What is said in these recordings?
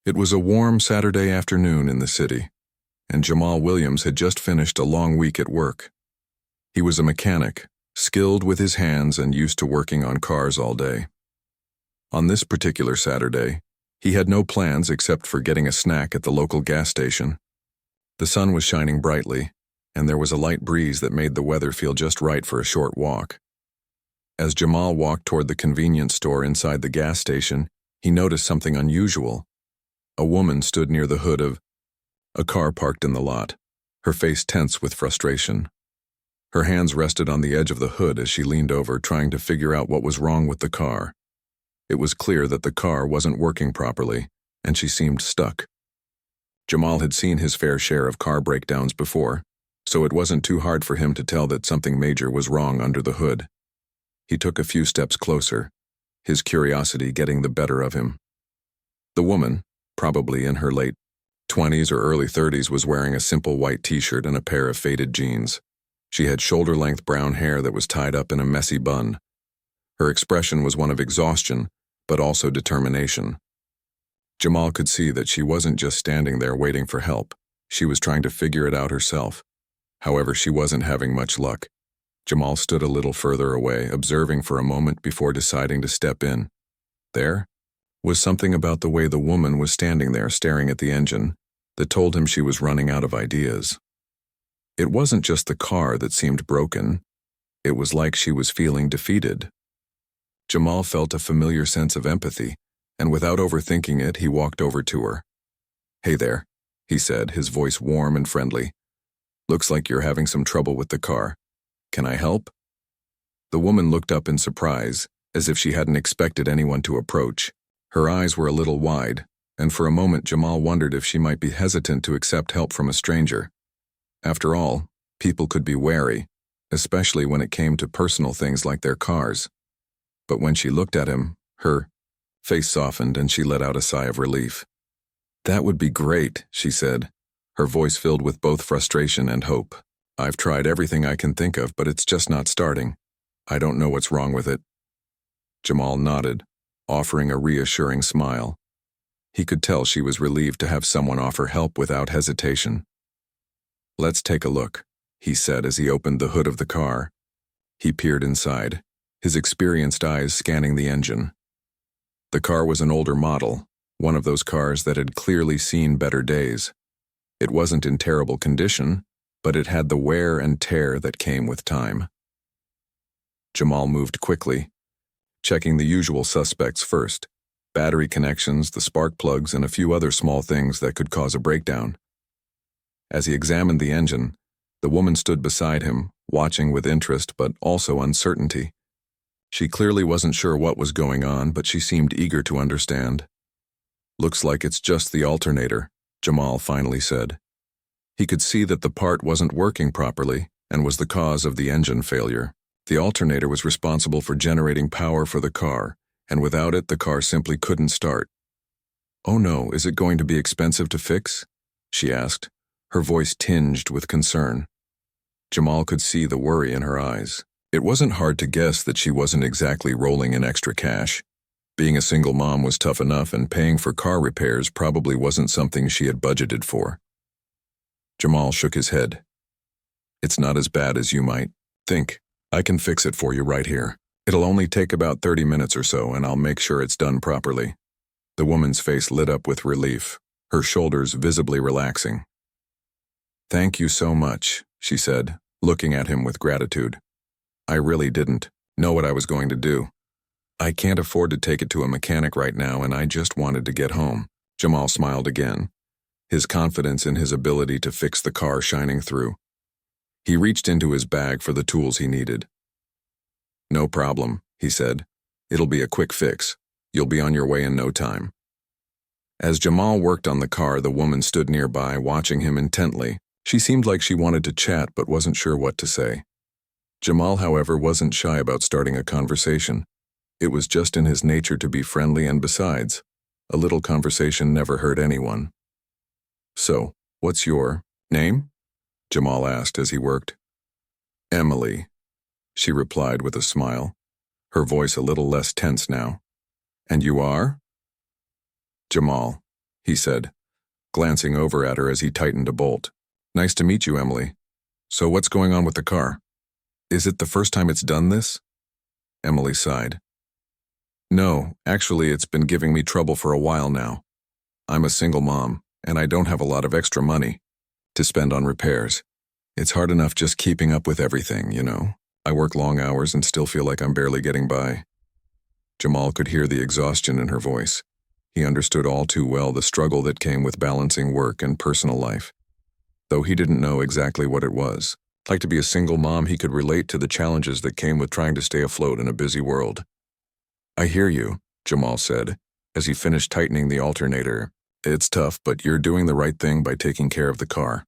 It was a warm Saturday afternoon in the city, and Jamal Williams had just finished a long week at work. He was a mechanic, skilled with his hands and used to working on cars all day. On this particular Saturday, he had no plans except for getting a snack at the local gas station. The sun was shining brightly, and there was a light breeze that made the weather feel just right for a short walk. As Jamal walked toward the convenience store inside the gas station, he noticed something unusual. A woman stood near the hood of a car parked in the lot, her face tense with frustration. Her hands rested on the edge of the hood as she leaned over, trying to figure out what was wrong with the car. It was clear that the car wasn't working properly, and she seemed stuck. Jamal had seen his fair share of car breakdowns before, so it wasn't too hard for him to tell that something major was wrong under the hood. He took a few steps closer, his curiosity getting the better of him. The woman, probably in her late 20s or early 30s, was wearing a simple white t-shirt and a pair of faded jeans. She had shoulder-length brown hair that was tied up in a messy bun. Her expression was one of exhaustion, but also determination. Jamal could see that she wasn't just standing there waiting for help. She was trying to figure it out herself. However, she wasn't having much luck. Jamal stood a little further away, observing for a moment before deciding to step in. There was something about the way the woman was standing there staring at the engine that told him she was running out of ideas. It wasn't just the car that seemed broken. It was like she was feeling defeated. Jamal felt a familiar sense of empathy, and without overthinking it, he walked over to her. "Hey there," he said, his voice warm and friendly. "Looks like you're having some trouble with the car. Can I help?" The woman looked up in surprise, as if she hadn't expected anyone to approach. Her eyes were a little wide, and for a moment Jamal wondered if she might be hesitant to accept help from a stranger. After all, people could be wary, especially when it came to personal things like their cars. But when she looked at him, her face softened and she let out a sigh of relief. "That would be great," she said, her voice filled with both frustration and hope. "I've tried everything I can think of, but it's just not starting. I don't know what's wrong with it." Jamal nodded, offering a reassuring smile. He could tell she was relieved to have someone offer help without hesitation. "Let's take a look," he said as he opened the hood of the car. He peered inside, his experienced eyes scanning the engine. The car was an older model, one of those cars that had clearly seen better days. It wasn't in terrible condition, but it had the wear and tear that came with time. Jamal moved quickly, checking the usual suspects first: battery connections, the spark plugs, and a few other small things that could cause a breakdown. As he examined the engine, the woman stood beside him, watching with interest but also uncertainty. She clearly wasn't sure what was going on, but she seemed eager to understand. "Looks like it's just the alternator," Jamal finally said. He could see that the part wasn't working properly and was the cause of the engine failure. The alternator was responsible for generating power for the car, and without it, the car simply couldn't start. "Oh no, is it going to be expensive to fix?" she asked, her voice tinged with concern. Jamal could see the worry in her eyes. It wasn't hard to guess that she wasn't exactly rolling in extra cash. Being a single mom was tough enough, and paying for car repairs probably wasn't something she had budgeted for. Jamal shook his head. "It's not as bad as you might think. I can fix it for you right here. It'll only take about 30 minutes or so, and I'll make sure it's done properly." The woman's face lit up with relief, her shoulders visibly relaxing. "Thank you so much," she said, looking at him with gratitude. "I really didn't know what I was going to do. I can't afford to take it to a mechanic right now, and I just wanted to get home." Jamal smiled again, his confidence in his ability to fix the car shining through. He reached into his bag for the tools he needed. "No problem," he said. "It'll be a quick fix. You'll be on your way in no time." As Jamal worked on the car, the woman stood nearby, watching him intently. She seemed like she wanted to chat but wasn't sure what to say. Jamal, however, wasn't shy about starting a conversation. It was just in his nature to be friendly, and besides, a little conversation never hurt anyone. "So, what's your name?" Jamal asked as he worked. "Emily," she replied with a smile, her voice a little less tense now. "And you are?" "Jamal." he said, glancing over at her as he tightened a bolt. Nice to meet you, Emily. So what's going on with the car? Is it the first time it's done this? Emily sighed. No, actually, it's been giving me trouble for a while now. I'm a single mom, and I don't have a lot of extra money to spend on repairs. It's hard enough just keeping up with everything, you know. I work long hours and still feel like I'm barely getting by. Jamal could hear the exhaustion in her voice. He understood all too well the struggle that came with balancing work and personal life. Though he didn't know exactly what it was. Like to be a single mom, he could relate to the challenges that came with trying to stay afloat in a busy world. I hear you, Jamal said, as he finished tightening the alternator. It's tough, but you're doing the right thing by taking care of the car.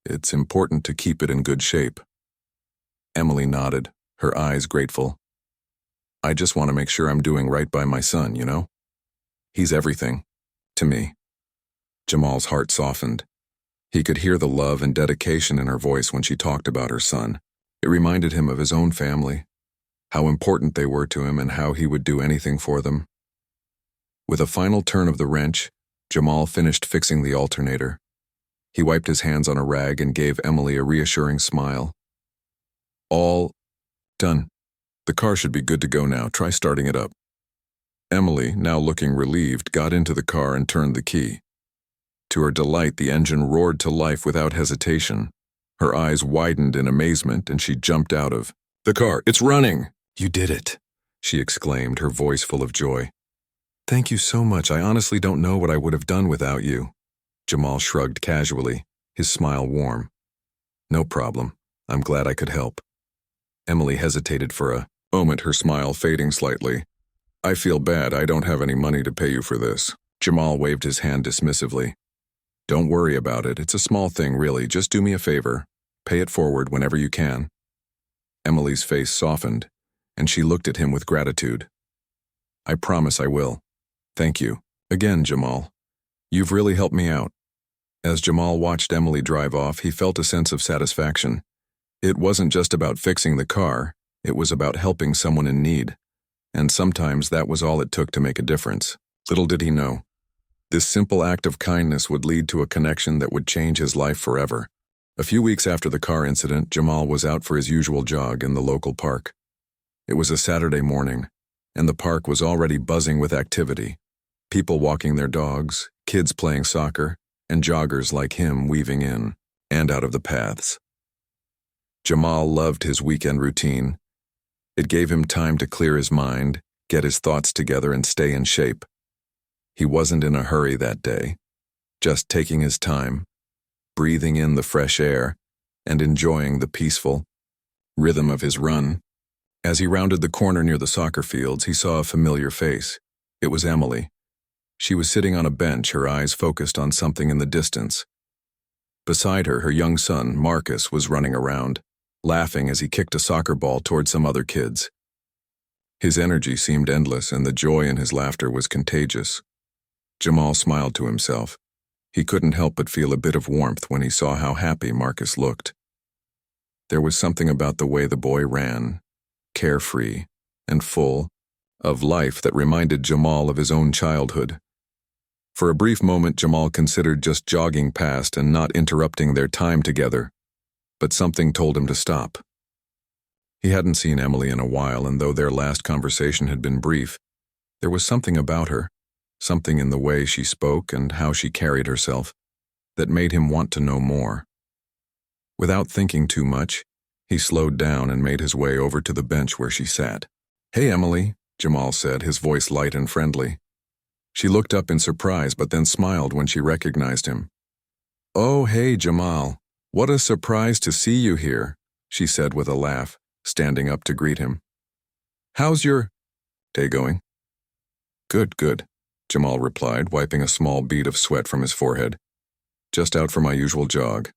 It's important to keep it in good shape. Emily nodded, her eyes grateful. I just want to make sure I'm doing right by my son, you know? He's everything, to me. Jamal's heart softened. He could hear the love and dedication in her voice when she talked about her son. It reminded him of his own family, how important they were to him and how he would do anything for them. With a final turn of the wrench, Jamal finished fixing the alternator. He wiped his hands on a rag and gave Emily a reassuring smile. All done. The car should be good to go now. Try starting it up. Emily, now looking relieved, got into the car and turned the key. To her delight, the engine roared to life without hesitation. Her eyes widened in amazement and she jumped out of the car. It's running! You did it, she exclaimed, her voice full of joy. Thank you so much. I honestly don't know what I would have done without you. Jamal shrugged casually, his smile warm. No problem. I'm glad I could help. Emily hesitated for a moment, her smile fading slightly. I feel bad. I don't have any money to pay you for this. Jamal waved his hand dismissively. Don't worry about it. It's a small thing, really. Just do me a favor. Pay it forward whenever you can. Emily's face softened, and she looked at him with gratitude. I promise I will. Thank you. Again, Jamal. You've really helped me out. As Jamal watched Emily drive off, he felt a sense of satisfaction. It wasn't just about fixing the car, it was about helping someone in need. And sometimes that was all it took to make a difference. Little did he know. This simple act of kindness would lead to a connection that would change his life forever. A few weeks after the car incident, Jamal was out for his usual jog in the local park. It was a Saturday morning, and the park was already buzzing with activity. People walking their dogs, kids playing soccer, and joggers like him weaving in and out of the paths. Jamal loved his weekend routine. It gave him time to clear his mind, get his thoughts together, and stay in shape. He wasn't in a hurry that day, just taking his time, breathing in the fresh air, and enjoying the peaceful rhythm of his run. As he rounded the corner near the soccer fields, he saw a familiar face. It was Emily. She was sitting on a bench, her eyes focused on something in the distance. Beside her, her young son, Marcus, was running around, laughing as he kicked a soccer ball toward some other kids. His energy seemed endless, and the joy in his laughter was contagious. Jamal smiled to himself. He couldn't help but feel a bit of warmth when he saw how happy Marcus looked. There was something about the way the boy ran, carefree and full of life, that reminded Jamal of his own childhood. For a brief moment, Jamal considered just jogging past and not interrupting their time together, but something told him to stop. He hadn't seen Emily in a while, and though their last conversation had been brief, there was something about her, something in the way she spoke and how she carried herself, that made him want to know more. Without thinking too much, he slowed down and made his way over to the bench where she sat. Hey, Emily, Jamal said, his voice light and friendly. She looked up in surprise but then smiled when she recognized him. Oh, hey, Jamal. What a surprise to see you here, she said with a laugh, standing up to greet him. How's your day going? Good, good, Jamal replied, wiping a small bead of sweat from his forehead. Just out for my usual jog.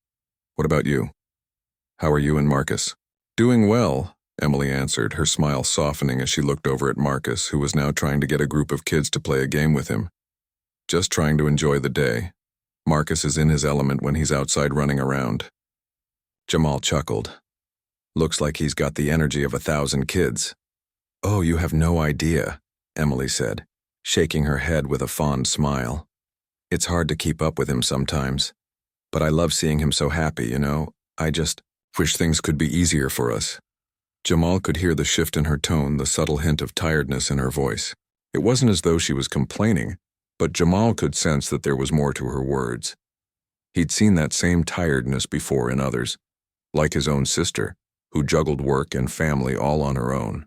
What about you? How are you and Marcus? Doing well, Emily answered, her smile softening as she looked over at Marcus, who was now trying to get a group of kids to play a game with him. Just trying to enjoy the day. Marcus is in his element when he's outside running around. Jamal chuckled. Looks like he's got the energy of 1,000 kids. Oh, you have no idea, Emily said, shaking her head with a fond smile. It's hard to keep up with him sometimes. But I love seeing him so happy, you know? I just wish things could be easier for us. Jamal could hear the shift in her tone, the subtle hint of tiredness in her voice. It wasn't as though she was complaining, but Jamal could sense that there was more to her words. He'd seen that same tiredness before in others, like his own sister, who juggled work and family all on her own.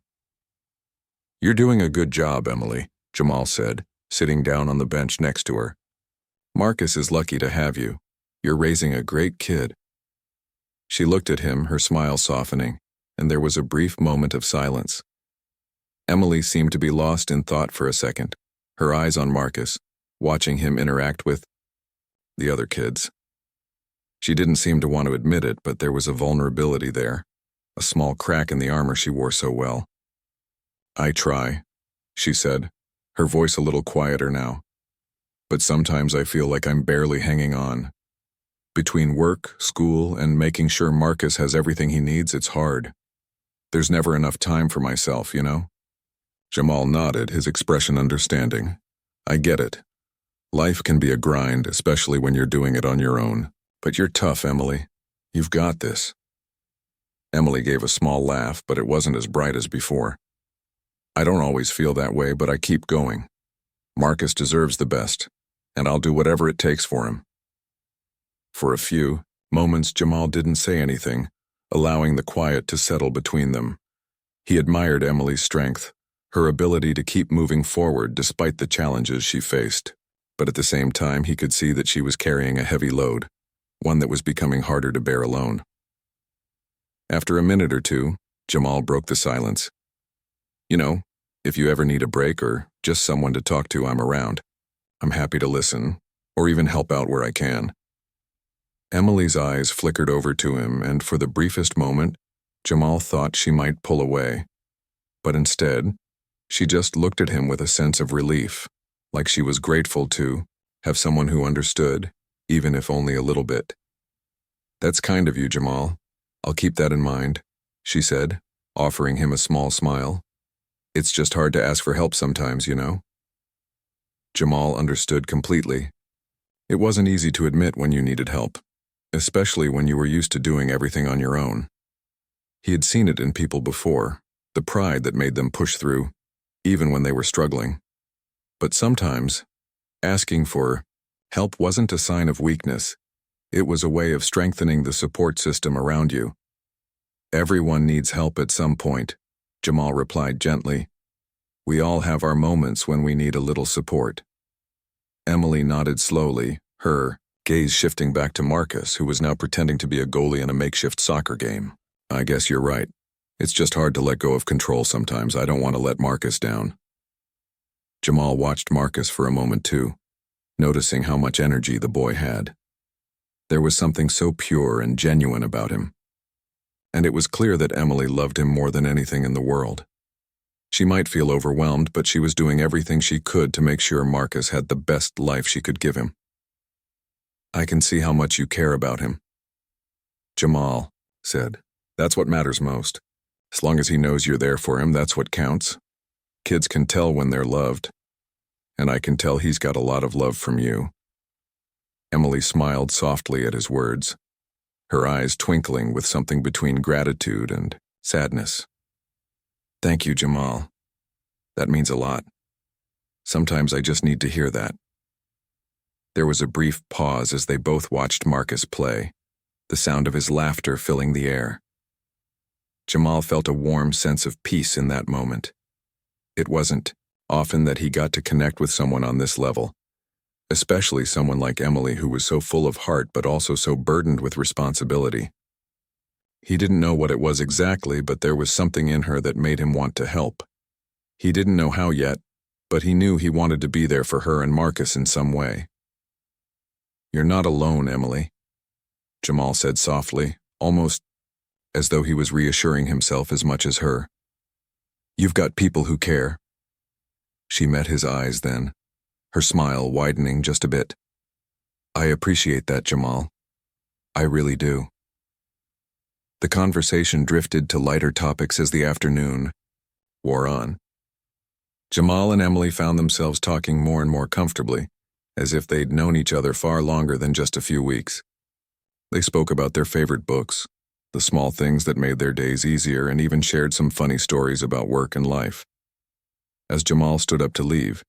"You're doing a good job, Emily," Jamal said, sitting down on the bench next to her. "Marcus is lucky to have you. You're raising a great kid." She looked at him, her smile softening, and there was a brief moment of silence. Emily seemed to be lost in thought for a second, her eyes on Marcus, watching him interact with the other kids. She didn't seem to want to admit it, but there was a vulnerability there, a small crack in the armor she wore so well. "I try," she said, her voice a little quieter now. "But sometimes I feel like I'm barely hanging on. Between work, school, and making sure Marcus has everything he needs, it's hard. There's never enough time for myself, you know?" Jamal nodded, his expression understanding. "I get it. Life can be a grind, especially when you're doing it on your own. But you're tough, Emily. You've got this." Emily gave a small laugh, but it wasn't as bright as before. "I don't always feel that way, but I keep going. Marcus deserves the best, and I'll do whatever it takes for him." For a few moments, Jamal didn't say anything, allowing the quiet to settle between them. He admired Emily's strength, her ability to keep moving forward despite the challenges she faced. But at the same time, he could see that she was carrying a heavy load, one that was becoming harder to bear alone. After a minute or two, Jamal broke the silence. "You know, if you ever need a break or just someone to talk to, I'm around. I'm happy to listen, or even help out where I can." Emily's eyes flickered over to him, and for the briefest moment, Jamal thought she might pull away. But instead, she just looked at him with a sense of relief, like she was grateful to have someone who understood, even if only a little bit. "That's kind of you, Jamal. I'll keep that in mind," she said, offering him a small smile. "It's just hard to ask for help sometimes, you know?" Jamal understood completely. It wasn't easy to admit when you needed help, especially when you were used to doing everything on your own. He had seen it in people before, the pride that made them push through, even when they were struggling. But sometimes, asking for help wasn't a sign of weakness. It was a way of strengthening the support system around you. "Everyone needs help at some point," Jamal replied gently. "We all have our moments when we need a little support." Emily nodded slowly, her gaze shifting back to Marcus, who was now pretending to be a goalie in a makeshift soccer game. "I guess you're right. It's just hard to let go of control sometimes. I don't want to let Marcus down." Jamal watched Marcus for a moment too, noticing how much energy the boy had. There was something so pure and genuine about him. And it was clear that Emily loved him more than anything in the world. She might feel overwhelmed, but she was doing everything she could to make sure Marcus had the best life she could give him. "I can see how much you care about him," Jamal said. "That's what matters most. As long as he knows you're there for him, that's what counts. Kids can tell when they're loved, and I can tell he's got a lot of love from you." Emily smiled softly at his words, her eyes twinkling with something between gratitude and sadness. "Thank you, Jamal. That means a lot. Sometimes I just need to hear that." There was a brief pause as they both watched Marcus play, the sound of his laughter filling the air. Jamal felt a warm sense of peace in that moment. It wasn't often that he got to connect with someone on this level, especially someone like Emily who was so full of heart but also so burdened with responsibility. He didn't know what it was exactly, but there was something in her that made him want to help. He didn't know how yet, but he knew he wanted to be there for her and Marcus in some way. "You're not alone, Emily," Jamal said softly, almost as though he was reassuring himself as much as her. "You've got people who care." She met his eyes then, her smile widening just a bit. "I appreciate that, Jamal. I really do." The conversation drifted to lighter topics as the afternoon wore on. Jamal and Emily found themselves talking more and more comfortably, as if they'd known each other far longer than just a few weeks. They spoke about their favorite books, the small things that made their days easier, and even shared some funny stories about work and life. As Jamal stood up to leave,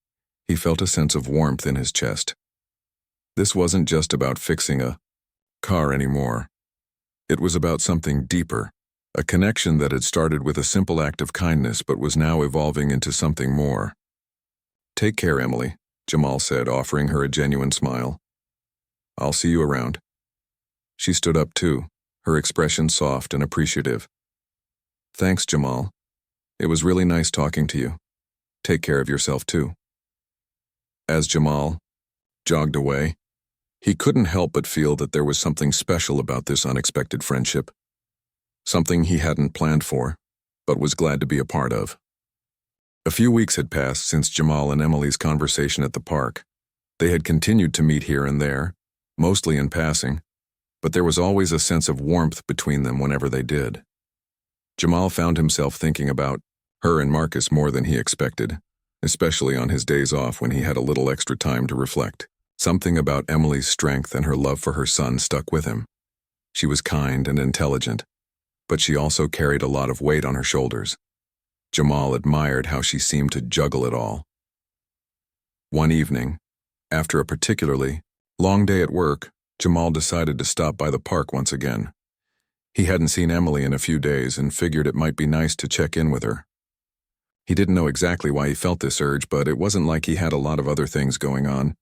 he felt a sense of warmth in his chest. This wasn't just about fixing a car anymore. It was about something deeper, a connection that had started with a simple act of kindness but was now evolving into something more. "Take care, Emily," Jamal said, offering her a genuine smile. "I'll see you around." She stood up too, her expression soft and appreciative. "Thanks, Jamal. It was really nice talking to you. Take care of yourself too." As Jamal jogged away, he couldn't help but feel that there was something special about this unexpected friendship. Something he hadn't planned for, but was glad to be a part of. A few weeks had passed since Jamal and Emily's conversation at the park. They had continued to meet here and there, mostly in passing, but there was always a sense of warmth between them whenever they did. Jamal found himself thinking about her and Marcus more than he expected, especially on his days off when he had a little extra time to reflect. Something about Emily's strength and her love for her son stuck with him. She was kind and intelligent, but she also carried a lot of weight on her shoulders. Jamal admired how she seemed to juggle it all. One evening, after a particularly long day at work, Jamal decided to stop by the park once again. He hadn't seen Emily in a few days and figured it might be nice to check in with her. He didn't know exactly why he felt this urge, but it wasn't like he had a lot of other things going on.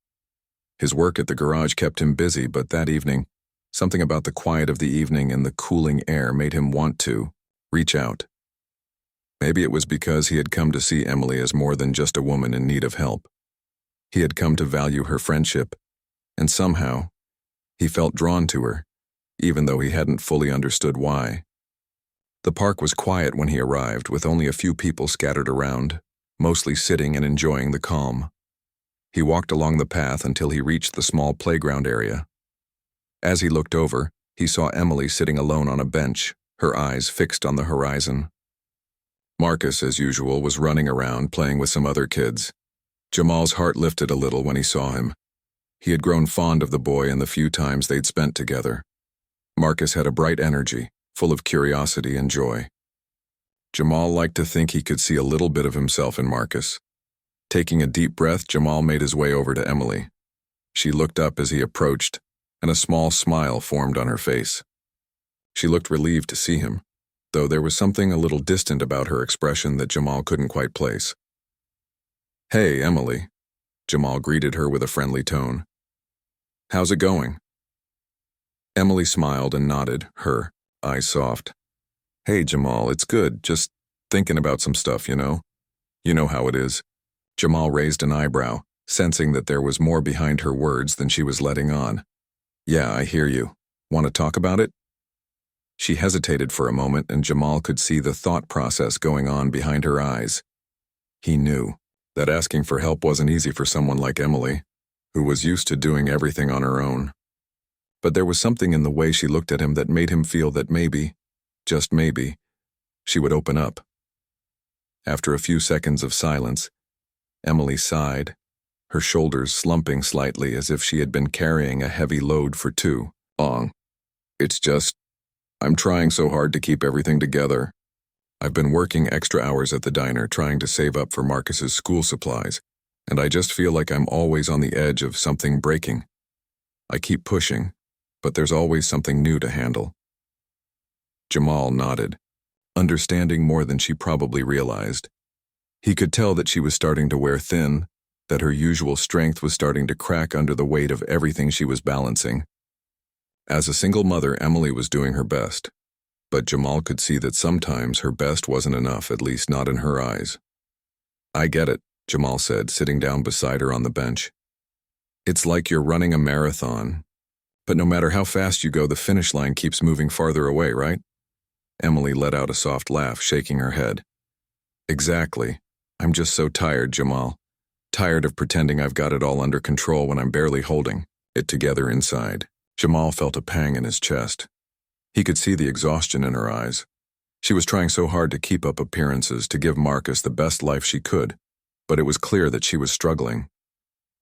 His work at the garage kept him busy, but that evening, something about the quiet of the evening and the cooling air made him want to reach out. Maybe it was because he had come to see Emily as more than just a woman in need of help. He had come to value her friendship, and somehow, he felt drawn to her, even though he hadn't fully understood why. The park was quiet when he arrived, with only a few people scattered around, mostly sitting and enjoying the calm. He walked along the path until he reached the small playground area. As he looked over, he saw Emily sitting alone on a bench, her eyes fixed on the horizon. Marcus, as usual, was running around playing with some other kids. Jamal's heart lifted a little when he saw him. He had grown fond of the boy in the few times they'd spent together. Marcus had a bright energy, full of curiosity and joy. Jamal liked to think he could see a little bit of himself in Marcus. Taking a deep breath, Jamal made his way over to Emily. She looked up as he approached, and a small smile formed on her face. She looked relieved to see him, though there was something a little distant about her expression that Jamal couldn't quite place. "Hey, Emily," Jamal greeted her with a friendly tone. "How's it going?" Emily smiled and nodded, her eyes soft. "Hey, Jamal, it's good, just thinking about some stuff, you know? You know how it is." Jamal raised an eyebrow, sensing that there was more behind her words than she was letting on. "Yeah, I hear you. Want to talk about it?" She hesitated for a moment, and Jamal could see the thought process going on behind her eyes. He knew that asking for help wasn't easy for someone like Emily, who was used to doing everything on her own. But there was something in the way she looked at him that made him feel that maybe, just maybe, she would open up. After a few seconds of silence, Emily sighed, her shoulders slumping slightly as if she had been carrying a heavy load for too long. "It's just, I'm trying so hard to keep everything together. I've been working extra hours at the diner trying to save up for Marcus's school supplies, and I just feel like I'm always on the edge of something breaking. I keep pushing, but there's always something new to handle." Jamal nodded, understanding more than she probably realized. He could tell that she was starting to wear thin, that her usual strength was starting to crack under the weight of everything she was balancing. As a single mother, Emily was doing her best, but Jamal could see that sometimes her best wasn't enough, at least not in her eyes. "I get it," Jamal said, sitting down beside her on the bench. "It's like you're running a marathon, but no matter how fast you go, the finish line keeps moving farther away, right?" Emily let out a soft laugh, shaking her head. "Exactly. I'm just so tired, Jamal. Tired of pretending I've got it all under control when I'm barely holding it together inside." Jamal felt a pang in his chest. He could see the exhaustion in her eyes. She was trying so hard to keep up appearances, to give Marcus the best life she could, but it was clear that she was struggling.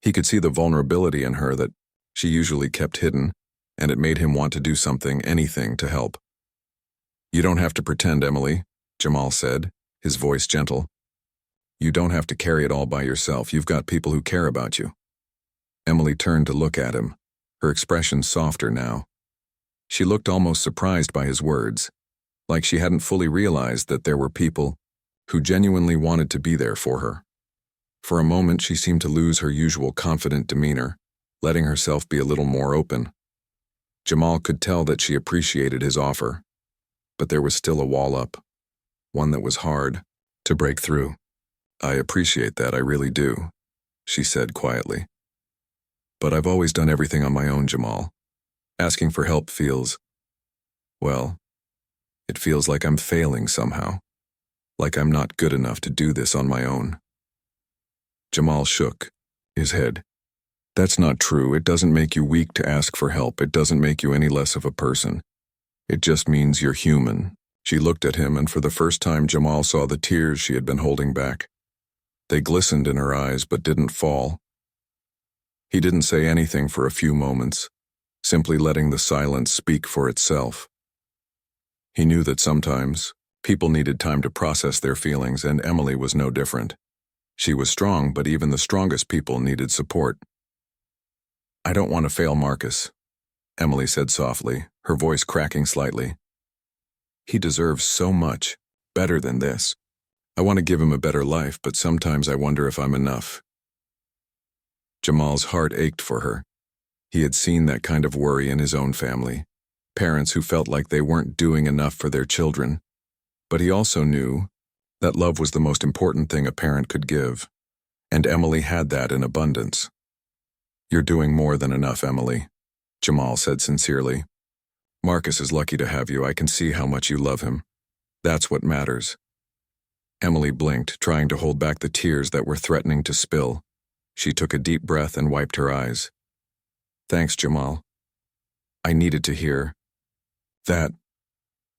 He could see the vulnerability in her that she usually kept hidden, and it made him want to do something, anything, to help. "You don't have to pretend, Emily," Jamal said, his voice gentle. "You don't have to carry it all by yourself. You've got people who care about you." Emily turned to look at him, her expression softer now. She looked almost surprised by his words, like she hadn't fully realized that there were people who genuinely wanted to be there for her. For a moment, she seemed to lose her usual confident demeanor, letting herself be a little more open. Jamal could tell that she appreciated his offer, but there was still a wall up, one that was hard to break through. "I appreciate that, I really do," she said quietly. "But I've always done everything on my own, Jamal. Asking for help feels, well, it feels like I'm failing somehow, like I'm not good enough to do this on my own." Jamal shook his head. "That's not true. It doesn't make you weak to ask for help. It doesn't make you any less of a person. It just means you're human." She looked at him, and for the first time Jamal saw the tears she had been holding back. They glistened in her eyes but didn't fall. He didn't say anything for a few moments, simply letting the silence speak for itself. He knew that sometimes people needed time to process their feelings, and Emily was no different. She was strong, but even the strongest people needed support. "I don't want to fail Marcus," Emily said softly, her voice cracking slightly. "He deserves so much, better than this. I want to give him a better life, but sometimes I wonder if I'm enough." Jamal's heart ached for her. He had seen that kind of worry in his own family, parents who felt like they weren't doing enough for their children. But he also knew that love was the most important thing a parent could give, and Emily had that in abundance. "You're doing more than enough, Emily," Jamal said sincerely. "Marcus is lucky to have you. I can see how much you love him. That's what matters." Emily blinked, trying to hold back the tears that were threatening to spill. She took a deep breath and wiped her eyes. "Thanks, Jamal. I needed to hear that.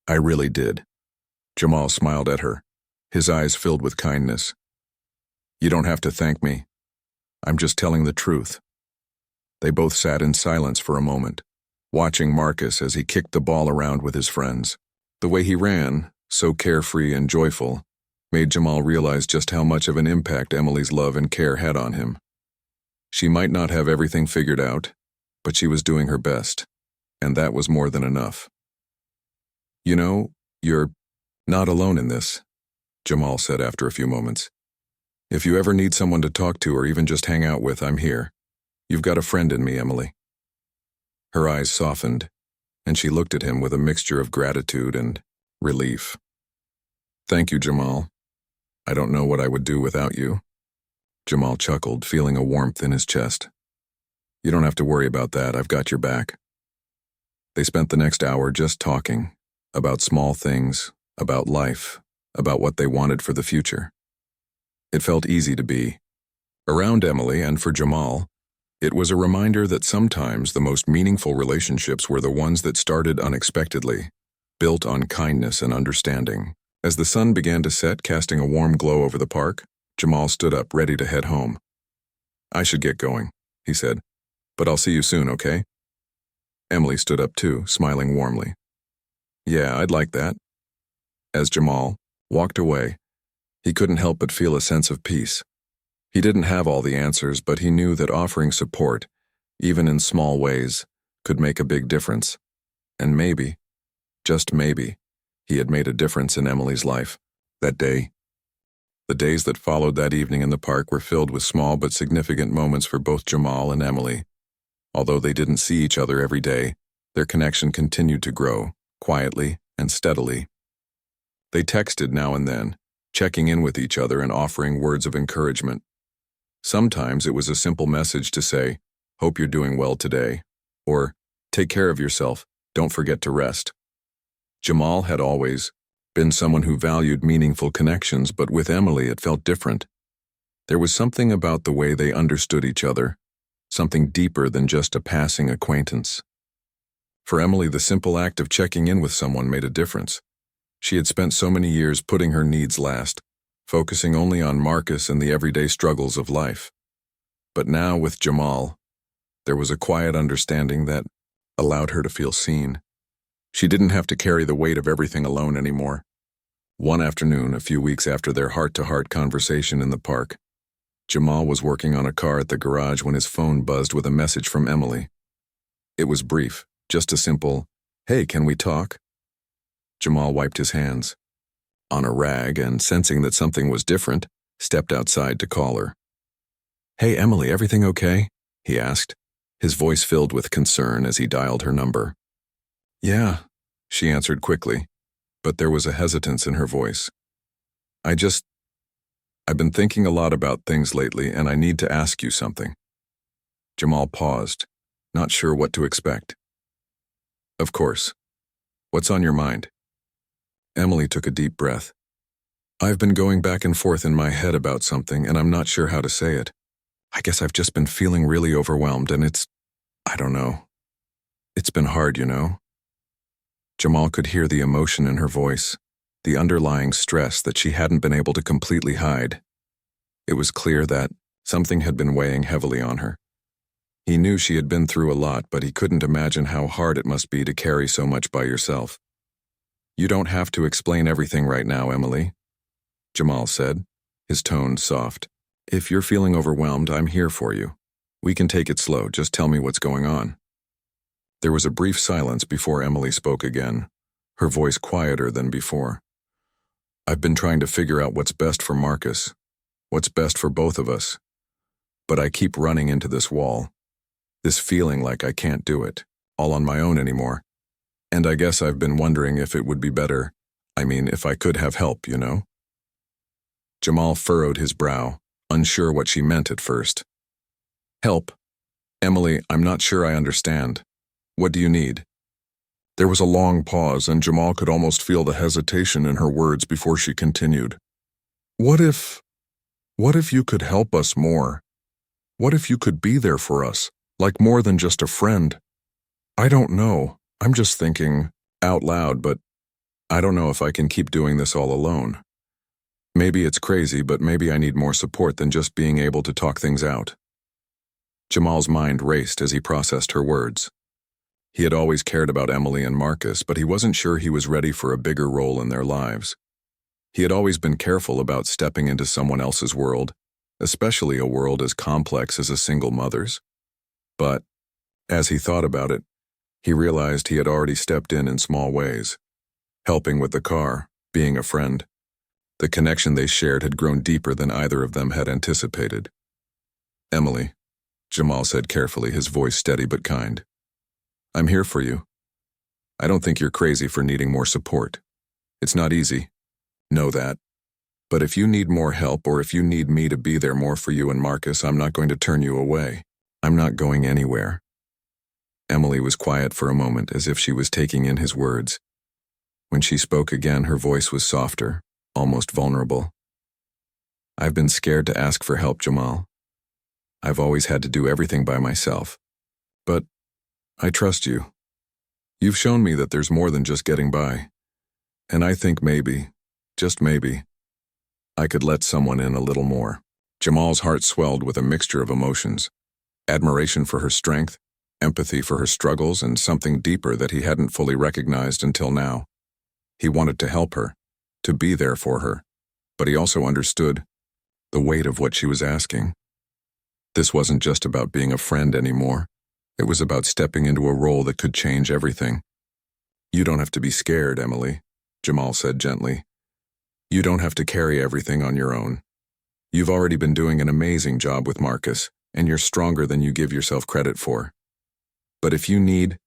I really did." Jamal smiled at her, his eyes filled with kindness. "You don't have to thank me. I'm just telling the truth." They both sat in silence for a moment, watching Marcus as he kicked the ball around with his friends. The way he ran, so carefree and joyful, made Jamal realize just how much of an impact Emily's love and care had on him. She might not have everything figured out, but she was doing her best, and that was more than enough. "You know, you're not alone in this," Jamal said after a few moments. "If you ever need someone to talk to or even just hang out with, I'm here. You've got a friend in me, Emily." Her eyes softened, and she looked at him with a mixture of gratitude and relief. "Thank you, Jamal. I don't know what I would do without you." Jamal chuckled, feeling a warmth in his chest. "You don't have to worry about that. I've got your back." They spent the next hour just talking, about small things, about life, about what they wanted for the future. It felt easy to be around Emily, and for Jamal, it was a reminder that sometimes the most meaningful relationships were the ones that started unexpectedly, built on kindness and understanding. As the sun began to set, casting a warm glow over the park, Jamal stood up, ready to head home. "I should get going," he said, "but I'll see you soon, okay?" Emily stood up too, smiling warmly. "Yeah, I'd like that." As Jamal walked away, he couldn't help but feel a sense of peace. He didn't have all the answers, but he knew that offering support, even in small ways, could make a big difference. And maybe, just maybe, he had made a difference in Emily's life that day. The days that followed that evening in the park were filled with small but significant moments for both Jamal and Emily. Although they didn't see each other every day, their connection continued to grow, quietly and steadily. They texted now and then, checking in with each other and offering words of encouragement. Sometimes it was a simple message to say, "Hope you're doing well today," or "Take care of yourself, don't forget to rest." Jamal had always been someone who valued meaningful connections, but with Emily it felt different. There was something about the way they understood each other, something deeper than just a passing acquaintance. For Emily, the simple act of checking in with someone made a difference. She had spent so many years putting her needs last, focusing only on Marcus and the everyday struggles of life. But now, with Jamal, there was a quiet understanding that allowed her to feel seen. She didn't have to carry the weight of everything alone anymore. One afternoon, a few weeks after their heart-to-heart conversation in the park, Jamal was working on a car at the garage when his phone buzzed with a message from Emily. It was brief, just a simple, "Hey, can we talk?" Jamal wiped his hands on a rag and, sensing that something was different, stepped outside to call her. "Hey, Emily, everything okay?" he asked, his voice filled with concern as he dialed her number. "Yeah," she answered quickly, but there was a hesitance in her voice. I've been thinking a lot about things lately, and I need to ask you something." Jamal paused, not sure what to expect. "Of course. What's on your mind?" Emily took a deep breath. "I've been going back and forth in my head about something, and I'm not sure how to say it. I guess I've just been feeling really overwhelmed, and I don't know. It's been hard, you know?" Jamal could hear the emotion in her voice, the underlying stress that she hadn't been able to completely hide. It was clear that something had been weighing heavily on her. He knew she had been through a lot, but he couldn't imagine how hard it must be to carry so much by yourself. "You don't have to explain everything right now, Emily," Jamal said, his tone soft. "If you're feeling overwhelmed, I'm here for you. We can take it slow, just tell me what's going on." There was a brief silence before Emily spoke again, her voice quieter than before. "I've been trying to figure out what's best for Marcus, what's best for both of us. But I keep running into this wall, this feeling like I can't do it, all on my own anymore. And I guess I've been wondering if it would be better, if I could have help, you know?" Jamal furrowed his brow, unsure what she meant at first. "Help? Emily, I'm not sure I understand. What do you need?" There was a long pause, and Jamal could almost feel the hesitation in her words before she continued. What if you could help us more? What if you could be there for us, like more than just a friend? I don't know. I'm just thinking out loud, but I don't know if I can keep doing this all alone. Maybe it's crazy, but maybe I need more support than just being able to talk things out." Jamal's mind raced as he processed her words. He had always cared about Emily and Marcus, but he wasn't sure he was ready for a bigger role in their lives. He had always been careful about stepping into someone else's world, especially a world as complex as a single mother's. But, as he thought about it, he realized he had already stepped in small ways, helping with the car, being a friend. The connection they shared had grown deeper than either of them had anticipated. "Emily," Jamal said carefully, his voice steady but kind. "I'm here for you. I don't think you're crazy for needing more support. It's not easy. Know that. But if you need more help, or if you need me to be there more for you and Marcus, I'm not going to turn you away. I'm not going anywhere." Emily was quiet for a moment, as if she was taking in his words. When she spoke again, her voice was softer, almost vulnerable. "I've been scared to ask for help, Jamal. I've always had to do everything by myself. But I trust you. You've shown me that there's more than just getting by. And I think maybe, just maybe, I could let someone in a little more." Jamal's heart swelled with a mixture of emotions: admiration for her strength, empathy for her struggles, and something deeper that he hadn't fully recognized until now. He wanted to help her, to be there for her, but he also understood the weight of what she was asking. This wasn't just about being a friend anymore. It was about stepping into a role that could change everything. "You don't have to be scared, Emily," Jamal said gently. "You don't have to carry everything on your own. You've already been doing an amazing job with Marcus, and you're stronger than you give yourself credit for. But if you need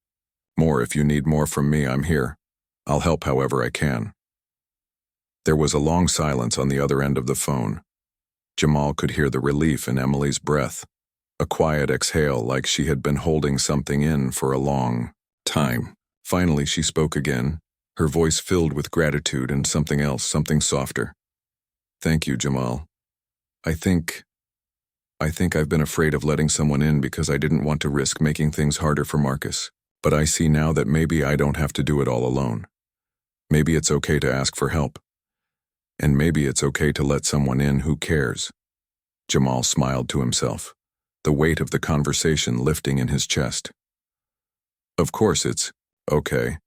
more from me, I'm here. I'll help however I can." There was a long silence on the other end of the phone. Jamal could hear the relief in Emily's breath, a quiet exhale like she had been holding something in for a long time. Finally, she spoke again, her voice filled with gratitude and something else, something softer. "Thank you, Jamal. I think I've been afraid of letting someone in because I didn't want to risk making things harder for Marcus. But I see now that maybe I don't have to do it all alone. Maybe it's okay to ask for help. And maybe it's okay to let someone in who cares." Jamal smiled to himself. the weight of the conversation lifting in his chest. Of course it's okay.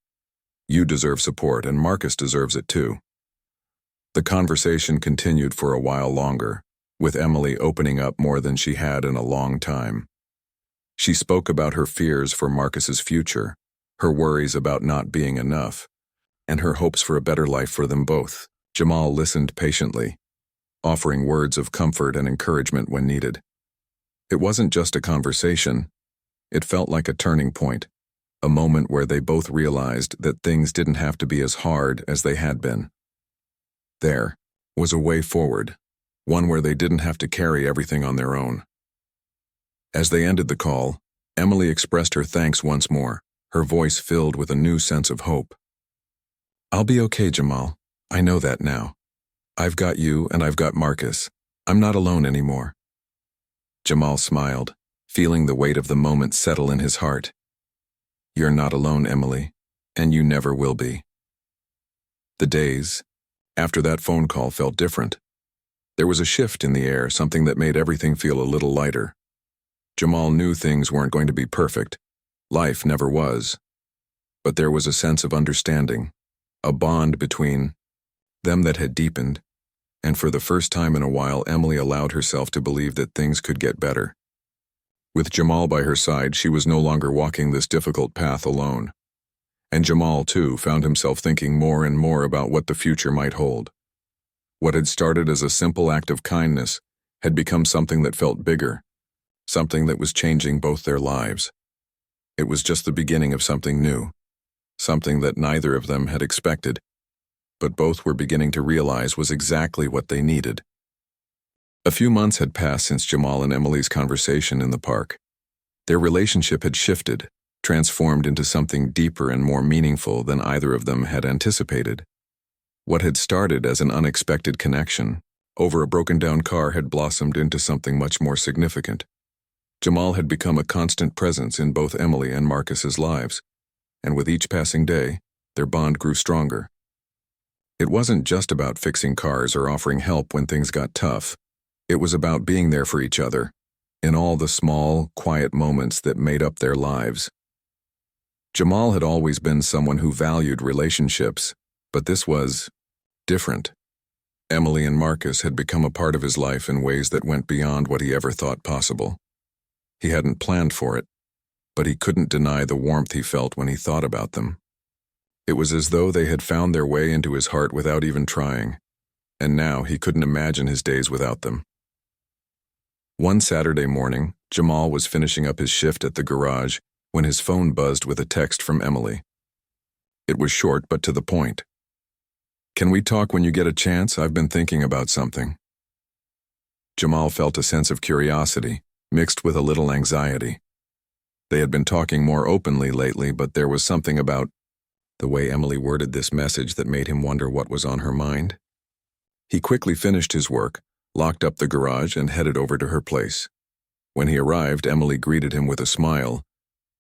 You deserve support, and Marcus deserves it too. The conversation continued for a while longer, with Emily opening up more than she had in a long time. She spoke about her fears for Marcus's future, her worries about not being enough, and her hopes for a better life for them both. Jamal listened patiently, offering words of comfort and encouragement when needed. It wasn't just a conversation. It felt like a turning point, a moment where they both realized that things didn't have to be as hard as they had been. There was a way forward, one where they didn't have to carry everything on their own. As they ended the call, Emily expressed her thanks once more, her voice filled with a new sense of hope. I'll be okay, Jamal. I know that now. I've got you and I've got Marcus. I'm not alone anymore. Jamal smiled, feeling the weight of the moment settle in his heart. You're not alone, Emily, and you never will be. The days after that phone call felt different. There was a shift in the air, something that made everything feel a little lighter. Jamal knew things weren't going to be perfect. Life never was. But there was a sense of understanding, a bond between them that had deepened, and for the first time in a while Emily allowed herself to believe that things could get better. With Jamal by her side, she was no longer walking this difficult path alone. And Jamal, too, found himself thinking more and more about what the future might hold. What had started as a simple act of kindness had become something that felt bigger, something that was changing both their lives. It was just the beginning of something new, something that neither of them had expected, but both were beginning to realize was exactly what they needed. A few months had passed since Jamal and Emily's conversation in the park. Their relationship had shifted, transformed into something deeper and more meaningful than either of them had anticipated. What had started as an unexpected connection over a broken-down car had blossomed into something much more significant. Jamal had become a constant presence in both Emily and Marcus's lives, and with each passing day, their bond grew stronger. It wasn't just about fixing cars or offering help when things got tough. It was about being there for each other, in all the small, quiet moments that made up their lives. Jamal had always been someone who valued relationships, but this was different. Emily and Marcus had become a part of his life in ways that went beyond what he ever thought possible. He hadn't planned for it, but he couldn't deny the warmth he felt when he thought about them. It was as though they had found their way into his heart without even trying, and now he couldn't imagine his days without them. One Saturday morning, Jamal was finishing up his shift at the garage when his phone buzzed with a text from Emily. It was short but to the point. "Can we talk when you get a chance? I've been thinking about something." Jamal felt a sense of curiosity, mixed with a little anxiety. They had been talking more openly lately, but there was something about the way Emily worded this message that made him wonder what was on her mind. He quickly finished his work, locked up the garage, and headed over to her place. When he arrived, Emily greeted him with a smile,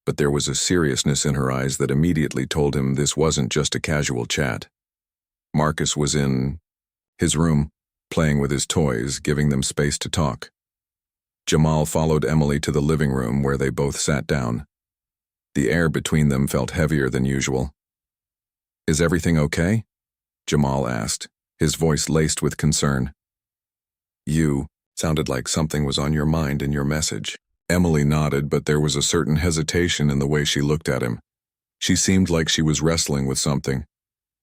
but there was a seriousness in her eyes that immediately told him this wasn't just a casual chat. Marcus was in his room, playing with his toys, giving them space to talk. Jamal followed Emily to the living room where they both sat down. The air between them felt heavier than usual. "Is everything okay?" Jamal asked, his voice laced with concern. "You" sounded like something was on your mind in your message. Emily nodded, but there was a certain hesitation in the way she looked at him. She seemed like she was wrestling with something,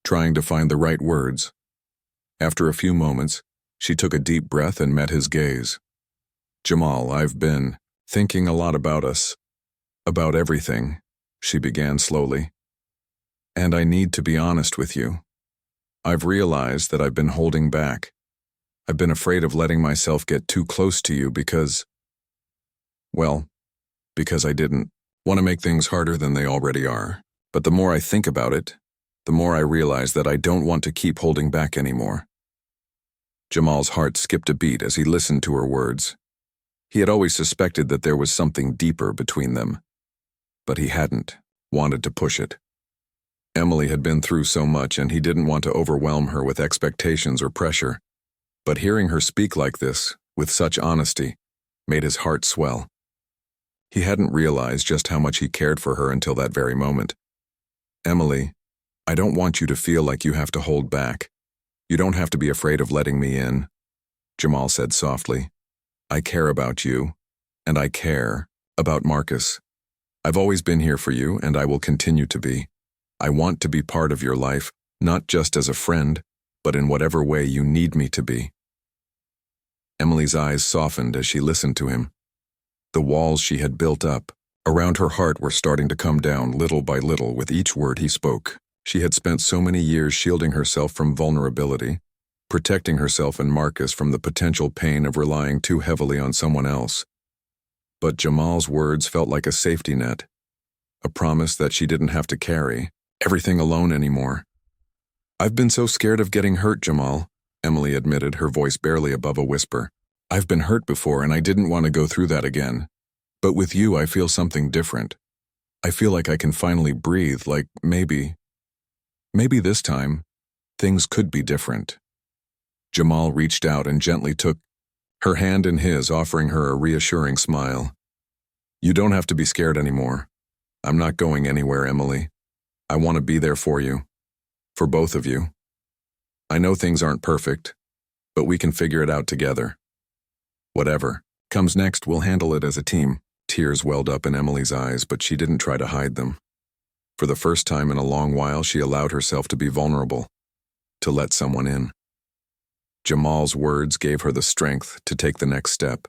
trying to find the right words. After a few moments, she took a deep breath and met his gaze. "Jamal, I've been thinking a lot about us, about everything," she began slowly. "And I need to be honest with you. I've realized that I've been holding back. I've been afraid of letting myself get too close to you because I didn't want to make things harder than they already are. But the more I think about it, the more I realize that I don't want to keep holding back anymore." Jamal's heart skipped a beat as he listened to her words. He had always suspected that there was something deeper between them, but he hadn't wanted to push it. Emily had been through so much, and he didn't want to overwhelm her with expectations or pressure. But hearing her speak like this, with such honesty, made his heart swell. He hadn't realized just how much he cared for her until that very moment. "Emily, I don't want you to feel like you have to hold back. You don't have to be afraid of letting me in," Jamal said softly. "I care about you, and I care about Marcus. I've always been here for you, and I will continue to be. I want to be part of your life, not just as a friend, but in whatever way you need me to be." Emily's eyes softened as she listened to him. The walls she had built up around her heart were starting to come down little by little with each word he spoke. She had spent so many years shielding herself from vulnerability, protecting herself and Marcus from the potential pain of relying too heavily on someone else. But Jamal's words felt like a safety net, a promise that she didn't have to carry everything alone anymore. "I've been so scared of getting hurt, Jamal," Emily admitted, her voice barely above a whisper. "I've been hurt before and I didn't want to go through that again. But with you I feel something different. I feel like I can finally breathe, like maybe this time, things could be different." Jamal reached out and gently took her hand in his, offering her a reassuring smile. "You don't have to be scared anymore. I'm not going anywhere, Emily. I want to be there for you. For both of you. I know things aren't perfect, but we can figure it out together. Whatever comes next, we'll handle it as a team." Tears welled up in Emily's eyes, but she didn't try to hide them. For the first time in a long while, she allowed herself to be vulnerable, to let someone in. Jamal's words gave her the strength to take the next step,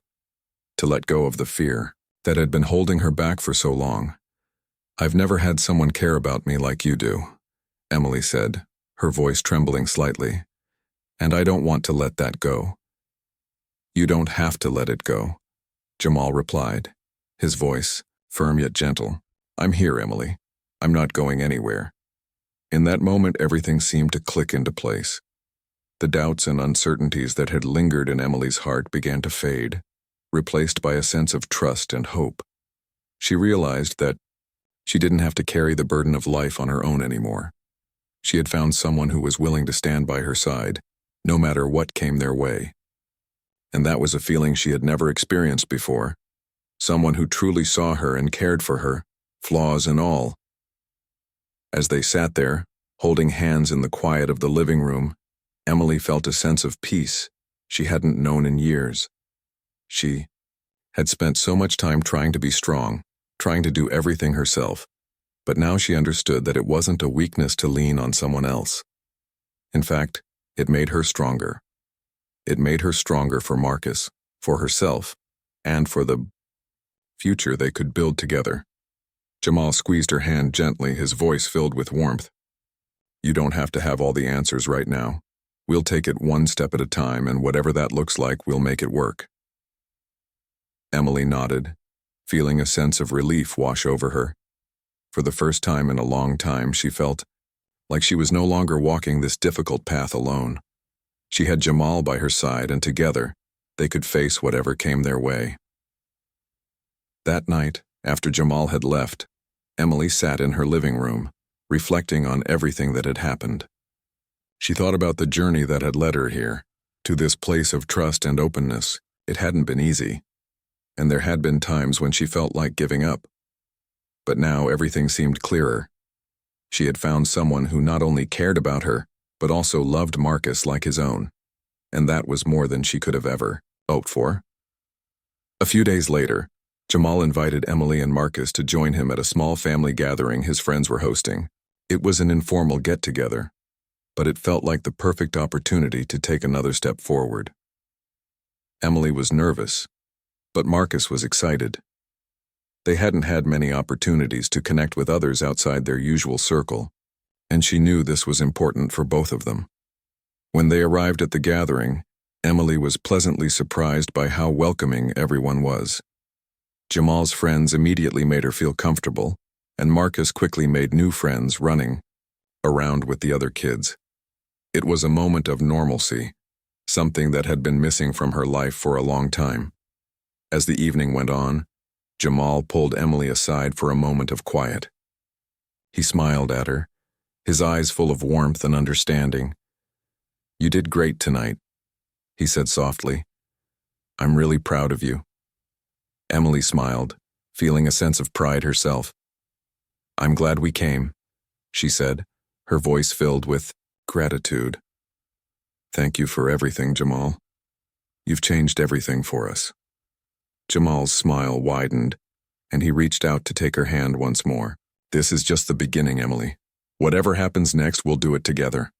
to let go of the fear that had been holding her back for so long. "I've never had someone care about me like you do," Emily said, her voice trembling slightly. "And I don't want to let that go." "You don't have to let it go," Jamal replied, his voice firm yet gentle. "I'm here, Emily. I'm not going anywhere." In that moment, everything seemed to click into place. The doubts and uncertainties that had lingered in Emily's heart began to fade, replaced by a sense of trust and hope. She realized that she didn't have to carry the burden of life on her own anymore. She had found someone who was willing to stand by her side, no matter what came their way. And that was a feeling she had never experienced before. Someone who truly saw her and cared for her, flaws and all. As they sat there, holding hands in the quiet of the living room, Emily felt a sense of peace she hadn't known in years. She had spent so much time trying to be strong, trying to do everything herself, but now she understood that it wasn't a weakness to lean on someone else. In fact, it made her stronger. It made her stronger for Marcus, for herself, and for the future they could build together. Jamal squeezed her hand gently, his voice filled with warmth. "You don't have to have all the answers right now. We'll take it one step at a time, and whatever that looks like, we'll make it work." Emily nodded, feeling a sense of relief wash over her. For the first time in a long time, she felt like she was no longer walking this difficult path alone. She had Jamal by her side, and together, they could face whatever came their way. That night, after Jamal had left, Emily sat in her living room, reflecting on everything that had happened. She thought about the journey that had led her here, to this place of trust and openness. It hadn't been easy, and there had been times when she felt like giving up. But now everything seemed clearer. She had found someone who not only cared about her, but also loved Marcus like his own, and that was more than she could have ever hoped for. A few days later, Jamal invited Emily and Marcus to join him at a small family gathering his friends were hosting. It was an informal get-together, but it felt like the perfect opportunity to take another step forward. Emily was nervous, but Marcus was excited. They hadn't had many opportunities to connect with others outside their usual circle, and she knew this was important for both of them. When they arrived at the gathering, Emily was pleasantly surprised by how welcoming everyone was. Jamal's friends immediately made her feel comfortable, and Marcus quickly made new friends running around with the other kids. It was a moment of normalcy, something that had been missing from her life for a long time. As the evening went on, Jamal pulled Emily aside for a moment of quiet. He smiled at her, his eyes full of warmth and understanding. "You did great tonight," he said softly. "I'm really proud of you." Emily smiled, feeling a sense of pride herself. "I'm glad we came," she said, her voice filled with gratitude. "Thank you for everything, Jamal. You've changed everything for us." Jamal's smile widened, and he reached out to take her hand once more. "This is just the beginning, Emily. Whatever happens next, we'll do it together."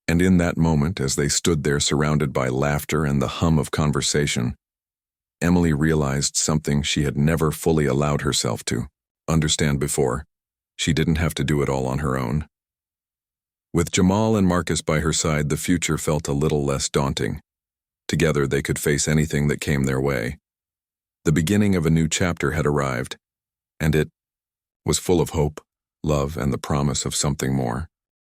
And in that moment, as they stood there surrounded by laughter and the hum of conversation, Emily realized something she had never fully allowed herself to understand before. She didn't have to do it all on her own. With Jamal and Marcus by her side, the future felt a little less daunting. Together, they could face anything that came their way. The beginning of a new chapter had arrived, and it was full of hope, love, and the promise of something more.